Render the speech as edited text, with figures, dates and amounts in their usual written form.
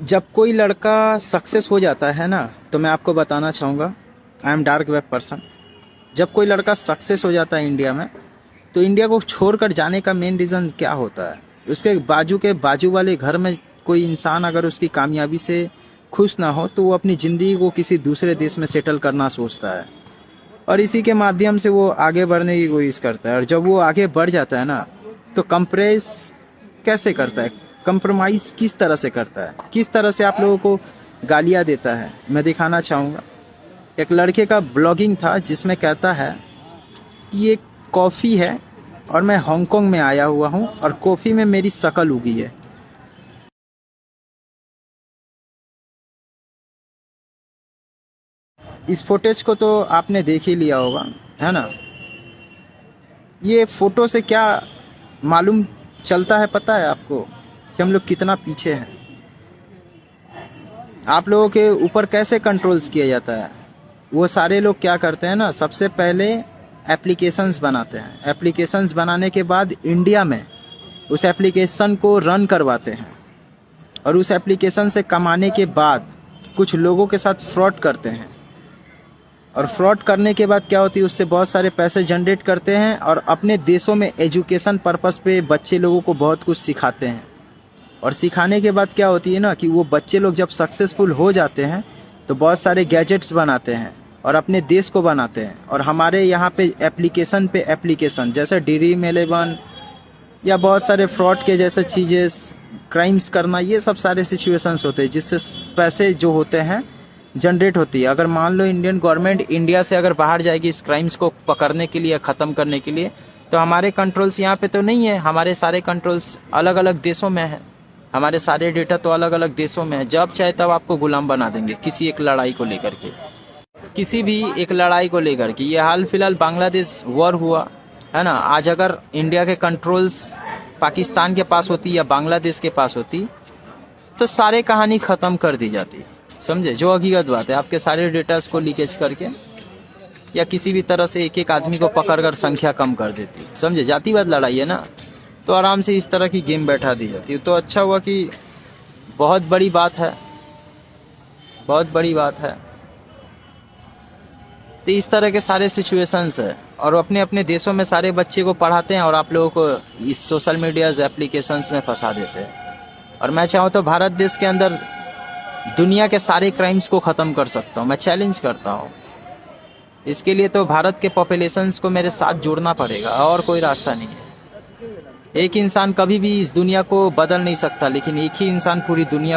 जब कोई लड़का सक्सेस हो जाता है ना, तो मैं आपको बताना चाहूँगा, I am dark web person. जब कोई लड़का सक्सेस हो जाता है इंडिया में, तो इंडिया को छोड़कर जाने का मेन रीज़न क्या होता है? उसके बाजू वाले घर में कोई इंसान अगर उसकी कामयाबी से खुश ना हो, तो वो अपनी ज़िंदगी को किसी दूसरे देश में सेटल करना सोचता है और इसी के माध्यम से वो आगे बढ़ने की कोशिश करता है। और जब वो आगे बढ़ जाता है ना, तो कंप्रेस कैसे करता है, कंप्रोमाइज़ किस तरह से करता है, किस तरह से आप लोगों को गालियाँ देता है, मैं दिखाना चाहूँगा। एक लड़के का ब्लॉगिंग था जिसमें कहता है कि ये कॉफ़ी है और मैं हांगकांग में आया हुआ हूँ और कॉफ़ी में मेरी शक्ल उगी है। इस फुटेज को तो आपने देख ही लिया होगा, है ना? ये फ़ोटो से क्या मालूम चलता है पता है आपको, कि हम लोग कितना पीछे हैं? आप लोगों के ऊपर कैसे कंट्रोल्स किया जाता है? वो सारे लोग क्या करते हैं ना, सबसे पहले एप्लीकेशंस बनाते हैं। एप्लीकेशंस बनाने के बाद इंडिया में उस एप्लीकेशन को रन करवाते हैं और उस एप्लीकेशन से कमाने के बाद कुछ लोगों के साथ फ्रॉड करते हैं। और फ्रॉड करने के बाद क्या होती है, उससे बहुत सारे पैसे जनरेट करते हैं और अपने देशों में एजुकेशन पर्पस पे बच्चे लोगों को बहुत कुछ सिखाते हैं। और सिखाने के बाद क्या होती है ना, कि वो बच्चे लोग जब सक्सेसफुल हो जाते हैं तो बहुत सारे गैजेट्स बनाते हैं और अपने देश को बनाते हैं। और हमारे यहाँ पे एप्लीकेशन जैसे ड्रीम11 या बहुत सारे फ्रॉड के जैसे चीज़ें, क्राइम्स करना, ये सब सारे सिचुएशंस होते हैं जिससे पैसे जो होते हैं जनरेट होती है। अगर मान लो इंडियन गवर्नमेंट इंडिया से अगर बाहर जाएगी इस क्राइम्स को पकड़ने के लिए, ख़त्म करने के लिए, तो हमारे कंट्रोल्स यहाँ पे तो नहीं है। हमारे सारे कंट्रोल्स अलग अलग देशों में है, हमारे सारे डेटा तो अलग अलग देशों में है। जब चाहे तब आपको गुलाम बना देंगे किसी एक लड़ाई को लेकर के, किसी भी एक लड़ाई को लेकर के। ये हाल फिलहाल बांग्लादेश वॉर हुआ है ना, आज अगर इंडिया के कंट्रोल्स पाकिस्तान के पास होती या बांग्लादेश के पास होती, तो सारे कहानी ख़त्म कर दी जाती, समझे? जो हकीकत बात है, आपके सारे डेटास को लीकेज करके या किसी भी तरह से एक एक आदमी को पकड़कर संख्या कम कर देती, समझे? जातिवाद लड़ाई है ना, तो आराम से इस तरह की गेम बैठा दी जाती है। तो अच्छा हुआ कि बहुत बड़ी बात है, बहुत बड़ी बात है। तो इस तरह के सारे सिचुएशंस है और अपने अपने देशों में सारे बच्चे को पढ़ाते हैं और आप लोगों को इस सोशल मीडिया एप्लीकेशंस में फंसा देते हैं। और मैं चाहूँ तो भारत देश के अंदर दुनिया के सारे क्राइम्स को ख़त्म कर सकता हूँ, मैं चैलेंज करता हूँ। इसके लिए तो भारत के पॉपुलेशंस को मेरे साथ जोड़ना पड़ेगा और कोई रास्ता नहीं है। एक इंसान कभी भी इस दुनिया को बदल नहीं सकता, लेकिन एक ही इंसान पूरी दुनिया